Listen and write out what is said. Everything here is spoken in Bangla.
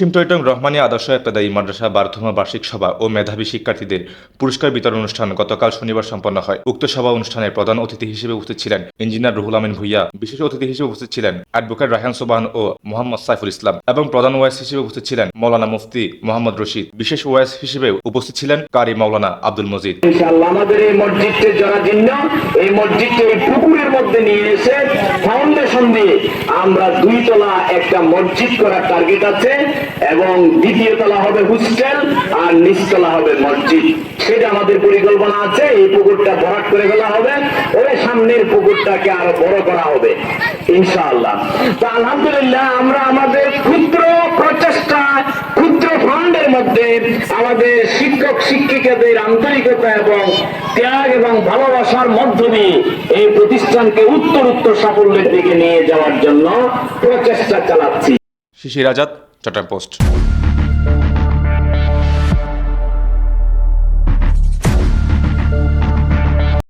টিমটয়টং রহমানিয়া আদর্শ ইবতেদায়ী মাদ্রাসা ১২তম বার্ষিক সভা ও মেধাবী শিক্ষার্থীদের পুরস্কার বিতরণ অনুষ্ঠান গতকাল শনিবার সম্পন্ন হয়। উক্ত সভা অনুষ্ঠানে প্রধান অতিথি হিসেবে উপস্থিত ছিলেন ইঞ্জিনিয়ার রুহুল আমিন ভূঁইয়া, বিশেষ অতিথি হিসেবে উপস্থিত ছিলেন অ্যাডভোকেট রায়হান সোবহান ও মোহাম্মদ সাইফুল ইসলাম এবং প্রধান ওয়াইস হিসেবে উপস্থিত ছিলেন মাওলানা মুফতি মোহাম্মদ রশিদ। বিশেষ ওয়াইস হিসেবে উপস্থিত ছিলেন কারি মাওলানা আব্দুল মজিদ। ইনশাআল্লাহ আমাদের এই মসজিদকে যারা জন্য এই মসজিদকে এই পুকুরের মধ্যে নিয়ে এসে ফাউন্ডেশন দিয়ে আমরা 2 তলা একটা মসজিদ করার টার্গেট আছে এবং দ্বিতীয় তলা হবে হোস্টেল আর নিচতলা হবে মসজিদ। সেটা আমাদের পরিকল্পনা আছে। এই পুকুরটা ভরাট করে ফেলা হবে, ওই সামনের পুকুরটাকে আরো বড় করা হবে ইনশাআল্লাহ। তো আলহামদুলিল্লাহ আমরা আমাদের ক্ষুদ্র প্রচেষ্টা, ক্ষুদ্র ফান্ডের মধ্যে আমাদের শিক্ষক শিক্ষিকাদের আন্তরিকতা এবং ত্যাগ এবং ভালোবাসার মধ্য দিয়ে এই প্রতিষ্ঠানকে উত্তরোত্তর সাফল্যের দিকে নিয়ে যাওয়ার জন্য প্রচেষ্টা চালাচ্ছি। শিশির আজাদ, চট্টগ্রাম পোস্ট।